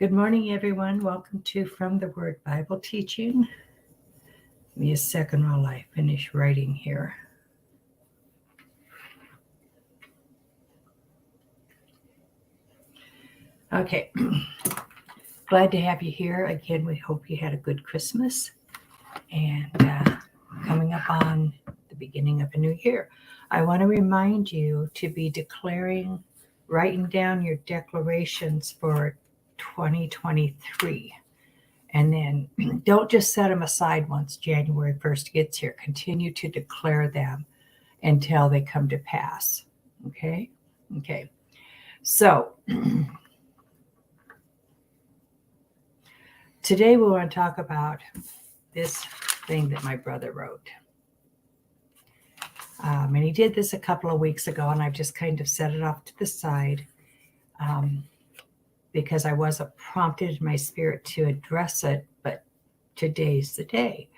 Good morning, everyone. Welcome to From the Word Bible Teaching. Give me a second while I finish writing here. Okay. Glad to have you here. Again, we hope you had a good Christmas and coming up on the beginning of a new year. I want to remind you to be writing down your declarations for 2023. And then don't just set them aside once January 1st gets here. Continue to declare them until they come to pass. Okay? Okay. So today we want to talk about this thing that my brother wrote. And he did this a couple of weeks ago, and I've just kind of set it off to the side because I wasn't prompted in my spirit to address it, but today's the day.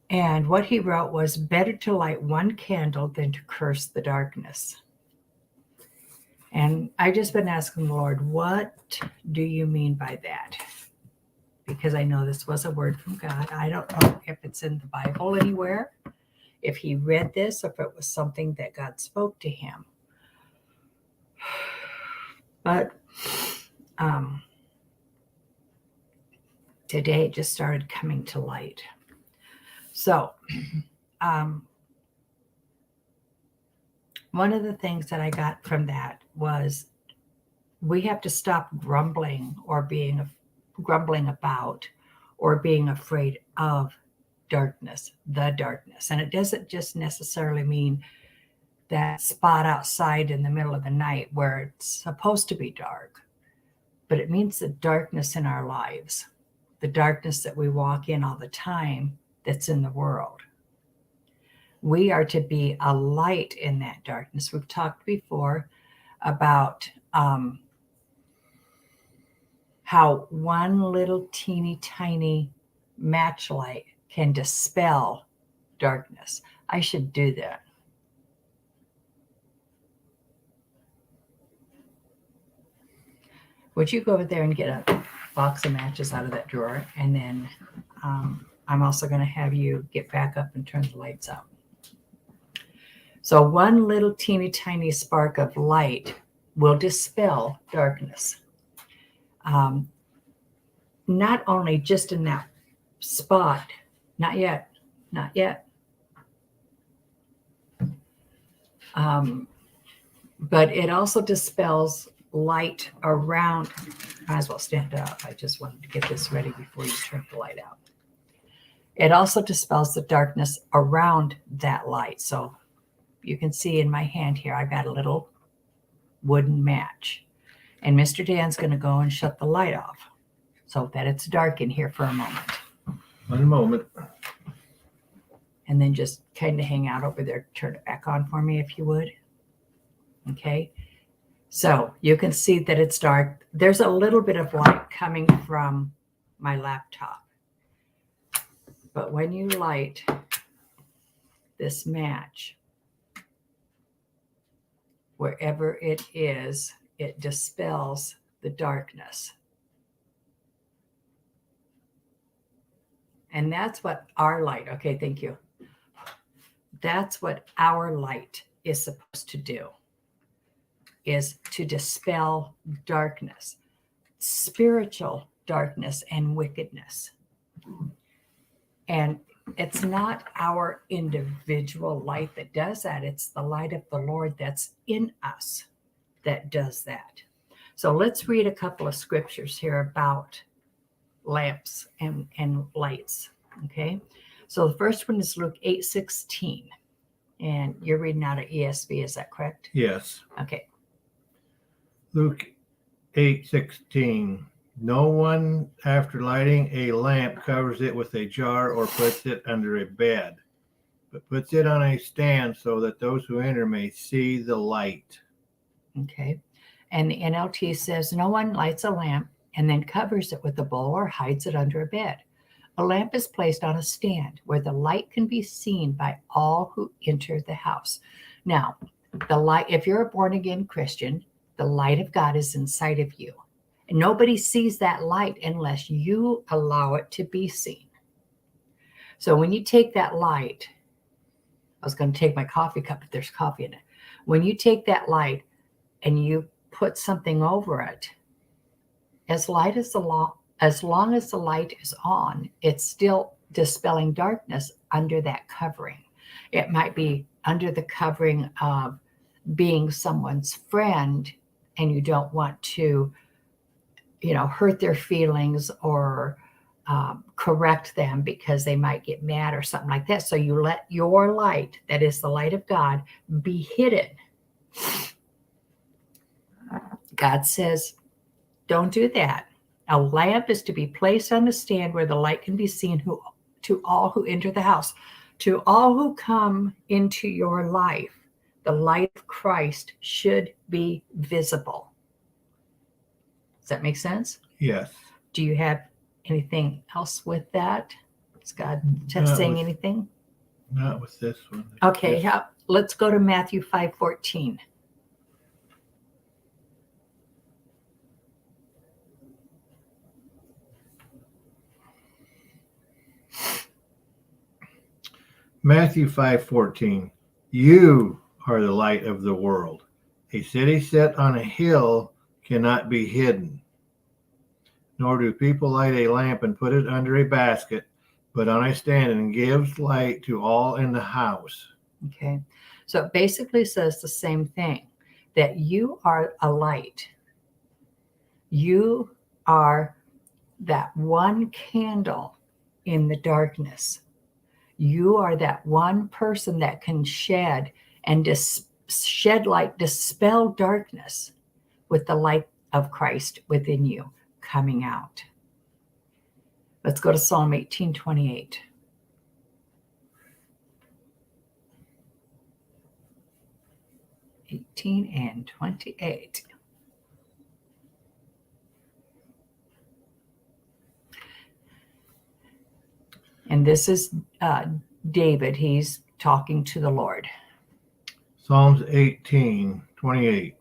And what he wrote was, better to light one candle than to curse the darkness. And I've just been asking the Lord, what do you mean by that? Because I know this was a word from God. I don't know if it's in the Bible anywhere, if he read this, if it was something that God spoke to him. But today it just started coming to light. So one of the things that I got from that was we have to stop grumbling about or being afraid of darkness, the darkness. And it doesn't just necessarily mean that spot outside in the middle of the night where it's supposed to be dark, but it means the darkness in our lives, the darkness that we walk in all the time that's in the world. We are to be a light in that darkness. We've talked before about how one little teeny tiny match light can dispel darkness. I should do that. Would you go over there and get a box of matches out of that drawer? And then I'm also going to have you get back up and turn the lights out. So one little teeny tiny spark of light will dispel darkness. Not only just in that spot, not yet. But it also dispels light around. Might as well stand up. I just wanted to get this ready before you turn the light out. It also dispels the darkness around that light. So you can see in my hand here, I've got a little wooden match. And Mr. Dan's going to go and shut the light off so that it's dark in here for a moment. One moment. And then just kind of hang out over there. Turn it back on for me if you would. Okay. So you can see that it's dark. There's a little bit of light coming from my laptop. But when you light this match, wherever it is, it dispels the darkness. And that's what our light, okay, thank you. That's what our light is supposed to do, is to dispel darkness, spiritual darkness and wickedness. And it's not our individual light that does that. It's the light of the Lord that's in us that does that. So let's read a couple of scriptures here about lamps and lights. Okay. So the first one is Luke 8:16. And you're reading out of ESV, is that correct? Yes. Okay. Luke 8:16. No one, after lighting a lamp, covers it with a jar or puts it under a bed, but puts it on a stand so that those who enter may see the light. Okay. And the NLT says, no one lights a lamp and then covers it with a bowl or hides it under a bed. A lamp is placed on a stand where the light can be seen by all who enter the house. Now, the light, if you're a born again Christian, the light of God is inside of you. And nobody sees that light unless you allow it to be seen. So when you take that light, I was going to take my coffee cup, but there's coffee in it. When you take that light and you put something over it, as long as the light is on, it's still dispelling darkness under that covering. It might be under the covering of being someone's friend, and you don't want to, hurt their feelings or correct them because they might get mad or something like that. So you let your light, that is the light of God, be hidden. God says, don't do that. A lamp is to be placed on a stand where the light can be seen to all who enter the house. To all who come into your life, the light of Christ should be visible. Does that make sense? Yes. Do you have anything else with that? Is God Not saying with- anything? Not with this one. Okay, Just- let's go to Matthew 5:14. Matthew 5:14. You are the light of the world. A city set on a hill cannot be hidden. Nor do people light a lamp and put it under a basket, but on a stand, and gives light to all in the house. Okay, so it basically says the same thing, that you are a light. You are that one candle in the darkness. You are that one person that can shed light, dispel darkness with the light of Christ within you coming out. Let's go to Psalm 18:28. and 28. And this is David. He's talking to the Lord. Psalms 18:28.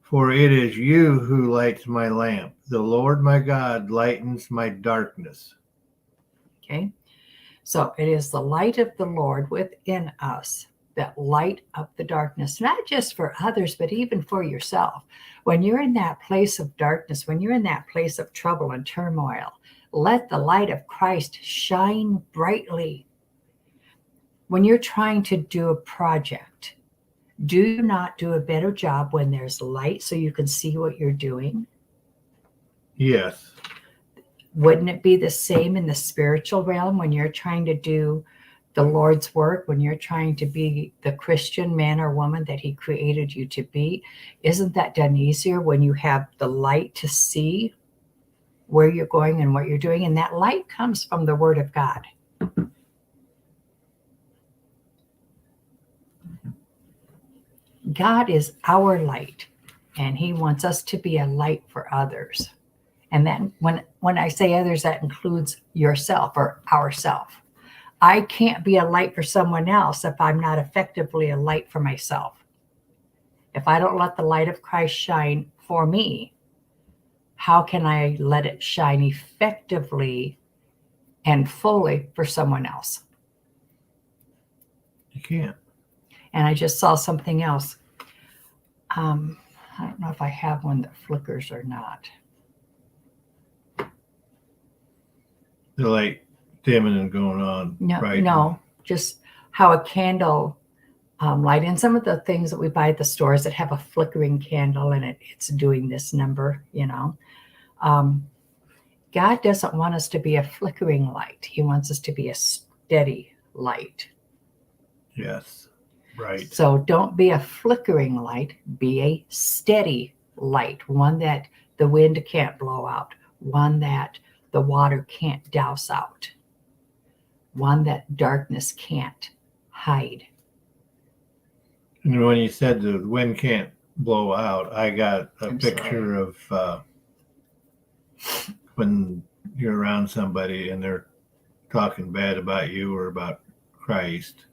For it is you who lights my lamp. The Lord my God lightens my darkness. Okay. So it is the light of the Lord within us that light up the darkness, not just for others, but even for yourself. When you're in that place of darkness, when you're in that place of trouble and turmoil, let the light of Christ shine brightly. When you're trying to do a project, do you not do a better job when there's light so you can see what you're doing? Yes. Wouldn't it be the same in the spiritual realm when you're trying to do the Lord's work, when you're trying to be the Christian man or woman that He created you to be? Isn't that done easier when you have the light to see where you're going and what you're doing? And that light comes from the Word of God. God is our light, and He wants us to be a light for others. And then when I say others, that includes yourself or ourself. I can't be a light for someone else if I'm not effectively a light for myself. If I don't let the light of Christ shine for me, how can I let it shine effectively and fully for someone else? You can't. And I just saw something else. I don't know if I have one that flickers or not. The light dimming and going on. No, just how a candle light. And some of the things that we buy at the stores that have a flickering candle and it's doing this number, God doesn't want us to be a flickering light. He wants us to be a steady light. Yes. Right. So don't be a flickering light, be a steady light, one that the wind can't blow out, one that the water can't douse out, one that darkness can't hide. And when you said the wind can't blow out, I got a picture of when you're around somebody and they're talking bad about you or about Christ.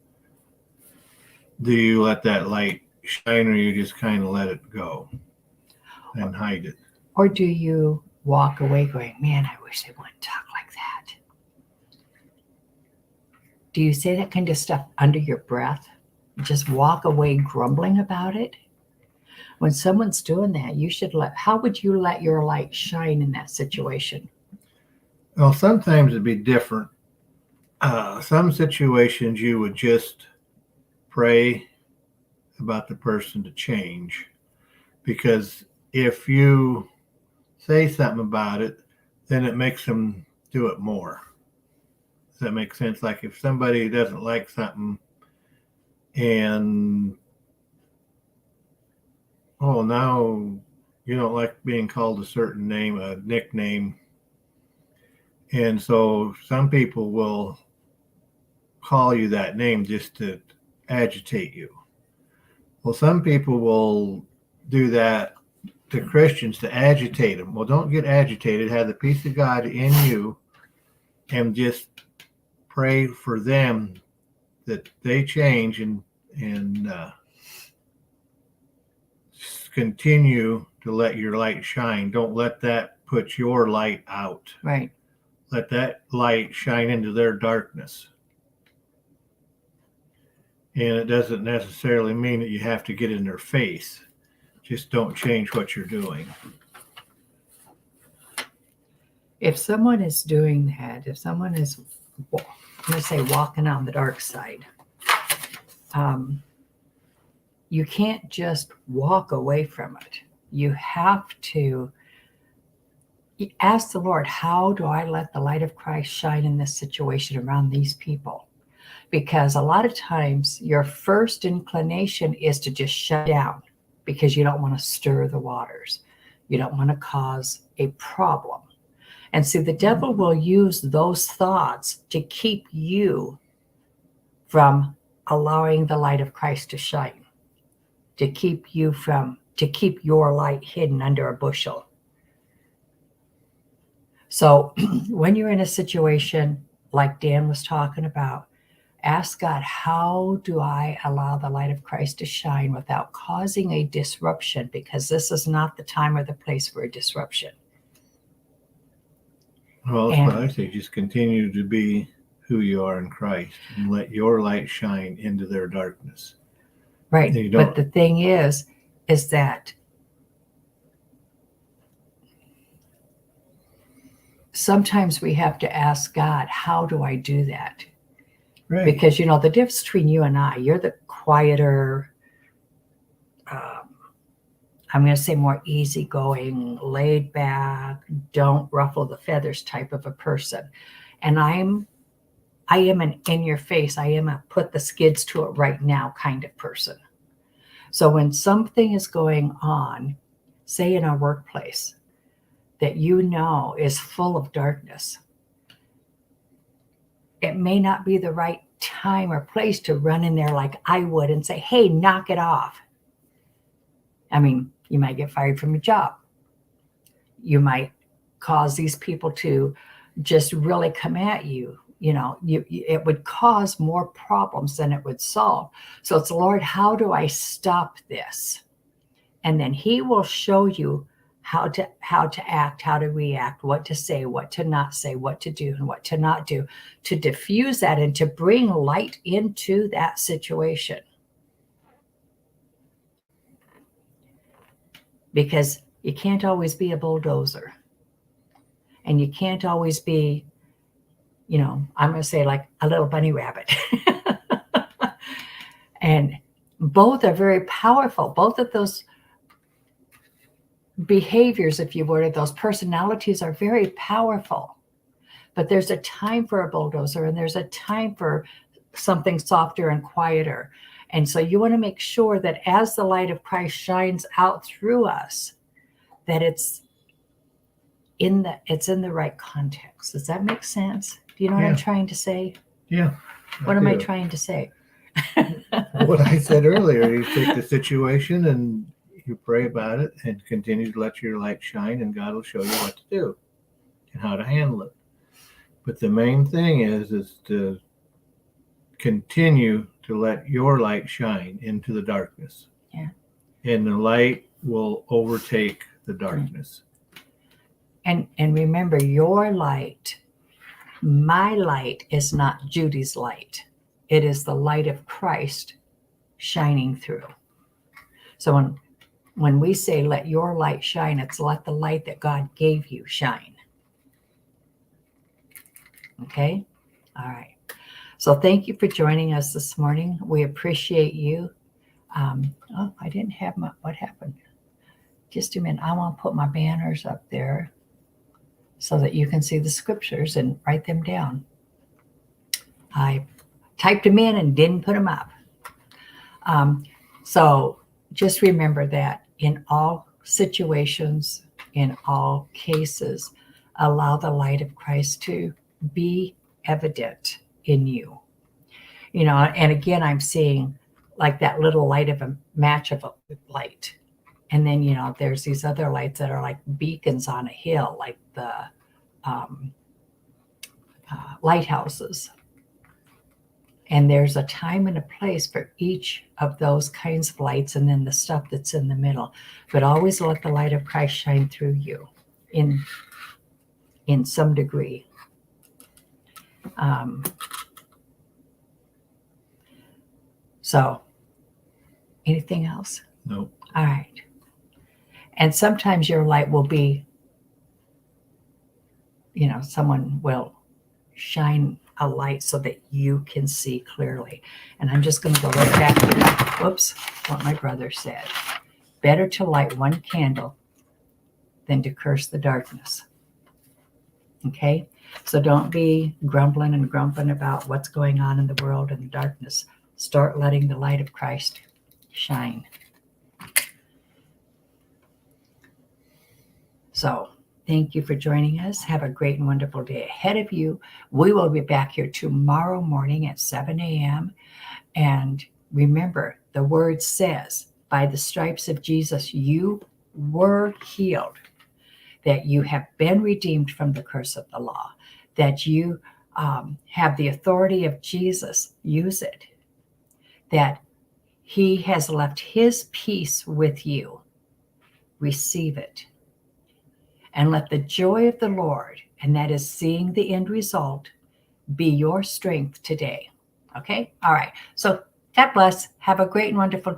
Do you let that light shine, or you just kind of let it go and hide it? Or do you walk away going, man, I wish they wouldn't talk like that? Do you say that kind of stuff under your breath? Just walk away grumbling about it? When someone's doing that, how would you let your light shine in that situation? Well, sometimes it'd be different. Some situations you would just pray about the person to change, because if you say something about it, then it makes them do it more. Does that make sense? Like if somebody doesn't like something and, oh, now you don't like being called a certain name, a nickname. And so some people will call you that name just to agitate you. Well, some people will do that to Christians to agitate them. Well, don't get agitated. Have the peace of God in you and just pray for them that they change and continue to let your light shine. Don't let that put your light out. Right. Let that light shine into their darkness. And it doesn't necessarily mean that you have to get in their face. Just don't change what you're doing. If someone is doing that, if someone is, I'm going to say, walking on the dark side, you can't just walk away from it. You have to ask the Lord, how do I let the light of Christ shine in this situation around these people? Because a lot of times your first inclination is to just shut down because you don't want to stir the waters. You don't want to cause a problem. And so the devil will use those thoughts to keep you from allowing the light of Christ to shine, to keep your light hidden under a bushel. So when you're in a situation like Dan was talking about, ask God, how do I allow the light of Christ to shine without causing a disruption? Because this is not the time or the place for a disruption. Well, that's what I say. Just continue to be who you are in Christ and let your light shine into their darkness. Right. But the thing is that sometimes we have to ask God, how do I do that? Right. Because, the difference between you and I, you're the quieter, I'm going to say more easygoing, laid back, don't ruffle the feathers type of a person. And I am an in your face, I am a put the skids to it right now kind of person. So when something is going on, say in our workplace, that is full of darkness, it may not be the right time or place to run in there like I would and say, hey, knock it off. I mean, you might get fired from your job. You might cause these people to just really come at you. It would cause more problems than it would solve. So it's, Lord, how do I stop this? And then he will show you how to act, how to react, what to say, what to not say, what to do and what to not do, to diffuse that and to bring light into that situation. Because you can't always be a bulldozer. And you can't always be, I'm going to say like a little bunny rabbit. And both are very powerful. Both of those behaviors, if you would, those personalities are very powerful. But there's a time for a bulldozer and there's a time for something softer and quieter. And so you want to make sure that as the light of Christ shines out through us, that it's in the right context. Does that make sense? Do you know what I'm trying to say? Yeah. What am I trying to say? What I said earlier, you take the situation and you pray about it and continue to let your light shine, and God will show you what to do and how to handle it. But the main thing is to continue to let your light shine into the darkness. Yeah. And the light will overtake the darkness. And remember, your light, my light, is not Judy's light. It is the light of Christ shining through. So when we say let your light shine, it's let the light that God gave you shine. Okay? All right. So thank you for joining us this morning. We appreciate you. Oh, I didn't have what happened? Just a minute. I want to put my banners up there so that you can see the scriptures and write them down. I typed them in and didn't put them up. So just remember that in all situations, in all cases, allow the light of Christ to be evident in you. You know, and again, I'm seeing like that little light of a match of a light. And then, you know, there's these other lights that are like beacons on a hill, like the lighthouses. And there's a time and a place for each of those kinds of lights, and then the stuff that's in the middle. But always let the light of Christ shine through you in some degree. So, anything else? Nope. All right. And sometimes your light will be, you know, someone will shine a light so that you can see clearly. And I'm just going to go right back to what my brother said. Better to light one candle than to curse the darkness. Okay? So don't be grumbling and grumping about what's going on in the world and the darkness. Start letting the light of Christ shine. So thank you for joining us. Have a great and wonderful day ahead of you. We will be back here tomorrow morning at 7 a.m. And remember, the word says, by the stripes of Jesus, you were healed, that you have been redeemed from the curse of the law, that you have the authority of Jesus. Use it. That he has left his peace with you. Receive it. And let the joy of the Lord, and that is seeing the end result, be your strength today. Okay? All right. So God bless. Have a great and wonderful day.